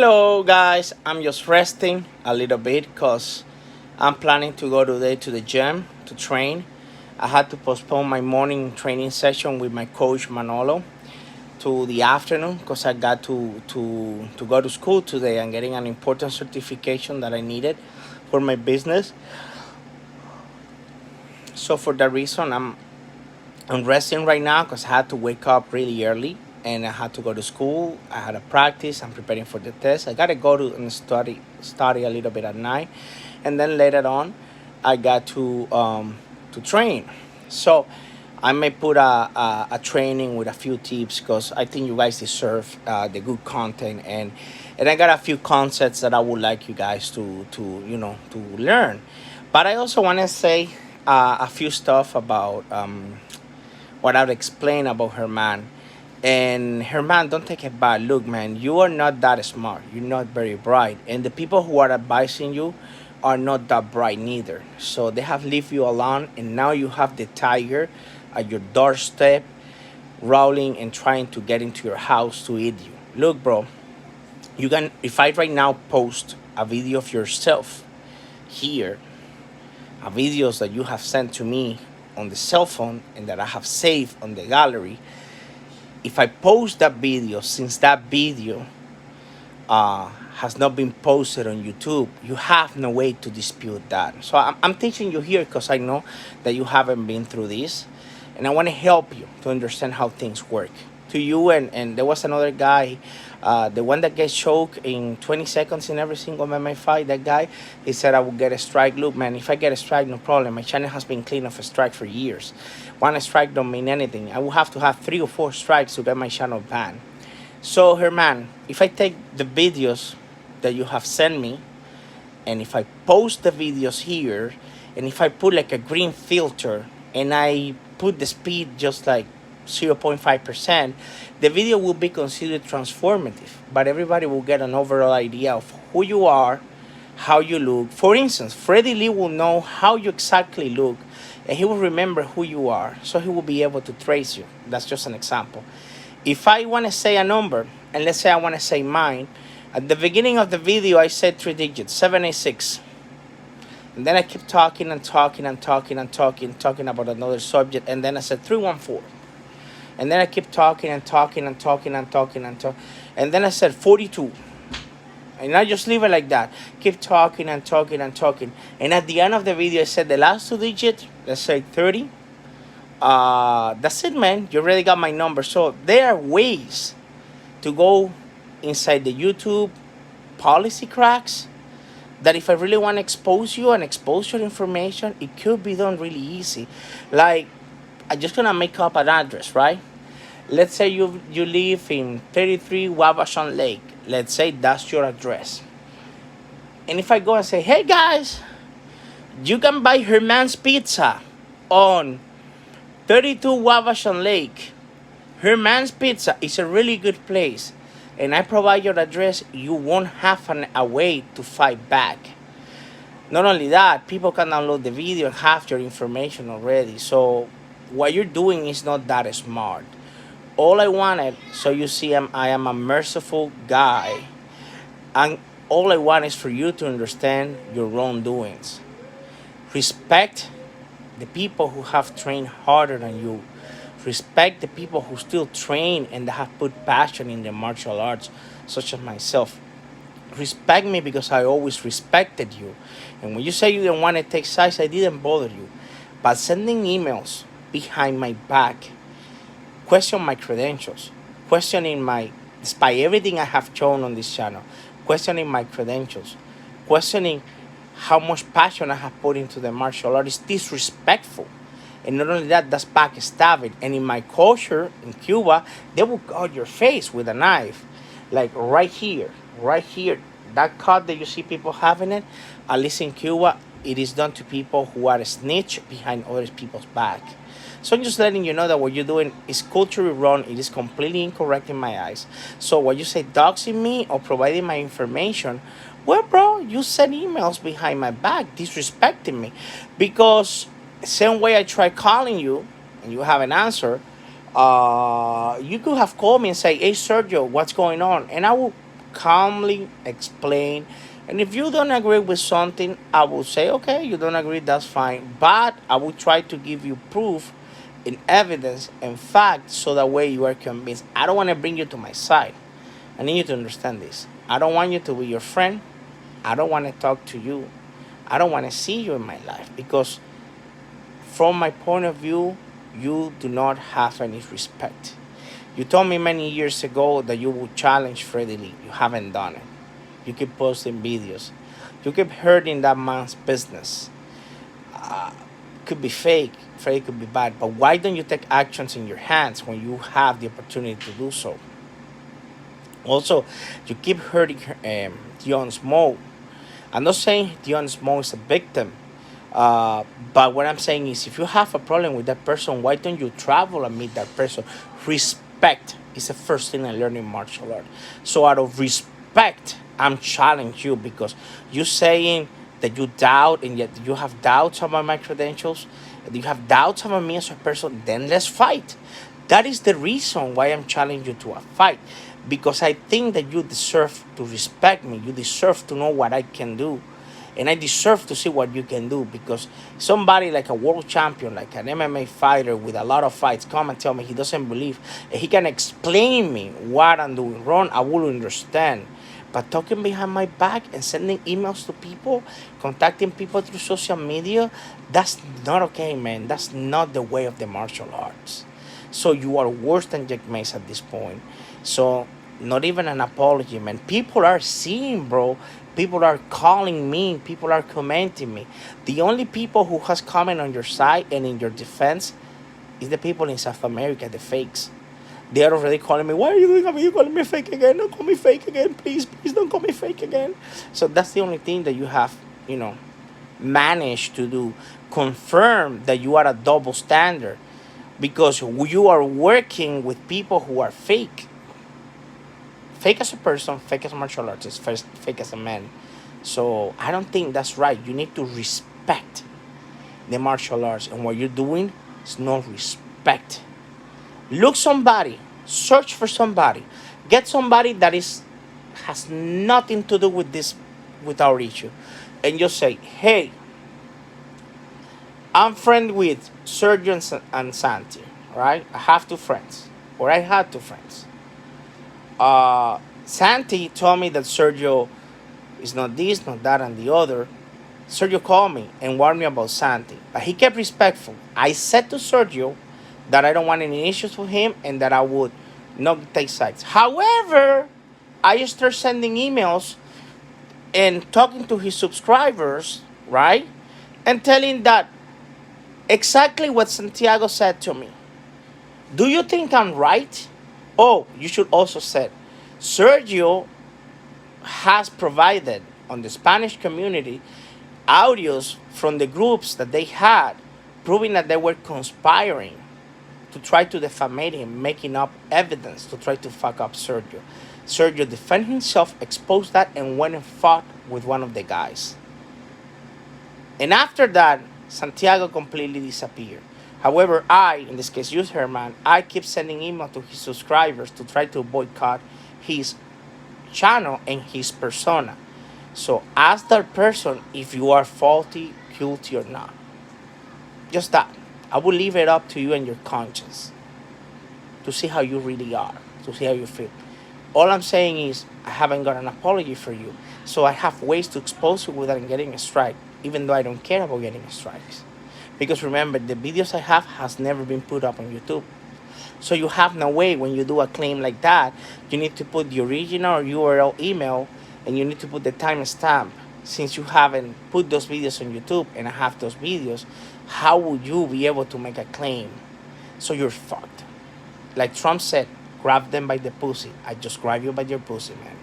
Hello guys, I'm just resting a little bit because I'm planning to go today to the gym to train. I had to postpone my morning training session with my coach Manolo to the afternoon because I got to go to school today. I'm getting an important certification that I needed for my business. So for that reason, I'm resting right now because I had to wake up really early and I had to go to school. I had a practice. I'm preparing for the test. I gotta go to and study a little bit at night, and then later on, I got to train. So I may put a training with a few tips because I think you guys deserve the good content, and I got a few concepts that I would like you guys to learn. But I also want to say a few stuff about what I've explained about her man. And her man, don't take it bad. Look, man, you are not that smart. You're not very bright. And the people who are advising you are not that bright neither. So they have left you alone, and now you have the tiger at your doorstep, rolling and trying to get into your house to eat you. Look, bro, you can, if I right now post a video of yourself here, a videos that you have sent to me on the cell phone and that I have saved on the gallery, if I post that video, since that video has not been posted on YouTube, you have no way to dispute that. So I'm teaching you here because I know that you haven't been through this, and I want to help you to understand how things work. To you and there was another guy, the one that gets choked in 20 seconds in every single MMA fight. That guy, he said I will get a strike. Look, man, if I get a strike, no problem. My channel has been clean of a strike for years. One strike don't mean anything. I will have to have 3 or 4 strikes to get my channel banned. So, Herman, if I take the videos that you have sent me, and if I post the videos here, and if I put like a green filter, and I put the speed just like 0.5%, the video will be considered transformative, but everybody will get an overall idea of who you are, how you look. For instance, Freddie Lee will know how you exactly look, and he will remember who you are, so he will be able to trace you. That's just an example. If I want to say a number, and let's say I want to say mine, at the beginning of the video I said 3 digits, 786. And then I keep talking and talking and talking and talking about another subject, and then I said 314. And then I keep talking and talking and talking and talking and talking. And then I said 42. And I just leave it like that. Keep talking and talking and talking. And at the end of the video, I said the last 2 digits, let's say 30. That's it, man. You already got my number. So there are ways to go inside the YouTube policy cracks that if I really want to expose you and expose your information, it could be done really easy. Like, I'm just gonna make up an address, right? Let's say you live in 33 Wabashon Lake. Let's say that's your address. And if I go and say, hey guys, you can buy Herman's Pizza on 32 Wabashon Lake. Herman's Pizza is a really good place, and I provide your address, you won't have a way to fight back. Not only that, people can download the video and have your information already. So what you're doing is not that smart. All I wanted, so you see, I am a merciful guy, and all I want is for you to understand your wrongdoings. Respect the people who have trained harder than you. Respect the people who still train and that have put passion in their martial arts, such as myself. Respect me because I always respected you. And when you say you didn't want to take sides, I didn't bother you. But sending emails behind my back, question my credentials, questioning despite everything I have shown on this channel, questioning my credentials, questioning how much passion I have put into the martial art is disrespectful. And not only that, that's backstabbing. And in my culture, in Cuba, they will cut your face with a knife. Like right here, that cut that you see people having it, at least in Cuba, it is done to people who are a snitch behind other people's back. So I'm just letting you know that what you're doing is culturally wrong. It is completely incorrect in my eyes. So what you say, doxing me or providing my information, well, bro, you send emails behind my back disrespecting me. Because same way I try calling you and you have an answer, you could have called me and say, hey, Sergio, what's going on? And I will calmly explain. And if you don't agree with something, I will say, okay, you don't agree, that's fine. But I will try to give you proof and evidence and fact so that way you are convinced. I don't want to bring you to my side. I need you to understand this. I don't want you to be your friend. I don't want to talk to you. I don't want to see you in my life because, from my point of view, you do not have any respect. You told me many years ago that you would challenge Freddie Lee. You haven't done it. You keep posting videos. You keep hurting that man's business. Uh, could be fake. Freddie could be bad. But why don't you take actions in your hands when you have the opportunity to do so? Also, you keep hurting Dion Smoke. I'm not saying Dion Smoke is a victim. But what I'm saying is, if you have a problem with that person, why don't you travel and meet that person? Respect is the first thing I learned in martial art. So out of respect, I'm challenging you because you saying that you doubt and yet you have doubts about my credentials, and you have doubts about me as a person, then let's fight. That is the reason why I'm challenging you to a fight. Because I think that you deserve to respect me. You deserve to know what I can do, and I deserve to see what you can do because somebody like a world champion, like an MMA fighter with a lot of fights, come and tell me he doesn't believe and he can explain me what I'm doing wrong, I will understand. But talking behind my back and sending emails to people, contacting people through social media, that's not okay, man. That's not the way of the martial arts. So you are worse than Jack Mace at this point. So not even an apology, man. People are seeing, bro. People are calling me. People are commenting me. The only people who has comment on your side and in your defense is the people in South America, the fakes. They are already calling me. Why are you doing? Are you calling me fake again? Don't call me fake again, please. Please don't call me fake again. So that's the only thing that you have, you know, managed to do. Confirm that you are a double standard because you are working with people who are fake. Fake as a person, fake as a martial artist, fake as a man. So I don't think that's right. You need to respect the martial arts, and what you're doing is no respect. Look somebody, search for somebody, get somebody that is has nothing to do with this, with our issue, and just say, hey, I'm friend with Sergio and Santi, right? I have two friends, or I had two friends. Santi told me that Sergio is not this, not that, and the other. Sergio called me and warned me about Santi, but he kept respectful. I said to Sergio that I don't want any issues with him and that I would not take sides. However, I started sending emails and talking to his subscribers, right? And telling that exactly what Santiago said to me. Do you think I'm right? Oh, you should also say, Sergio has provided on the Spanish community audios from the groups that they had, proving that they were conspiring to try to defamate him, making up evidence to try to fuck up Sergio. Sergio defended himself, exposed that, and went and fought with one of the guys. And after that, Santiago completely disappeared. However, I, in this case, use Herman, I keep sending email to his subscribers to try to boycott his channel and his persona. So ask that person if you are faulty, guilty, or not. Just that. I will leave it up to you and your conscience to see how you really are, to see how you feel. All I'm saying is I haven't got an apology for you. So I have ways to expose you without getting a strike, even though I don't care about getting strikes. Because remember, the videos I have has never been put up on YouTube. So you have no way when you do a claim like that, you need to put the original or URL email and you need to put the timestamp. Since you haven't put those videos on YouTube and I have those videos, how would you be able to make a claim? So you're fucked. Like Trump said, grab them by the pussy. I just grab you by your pussy, man.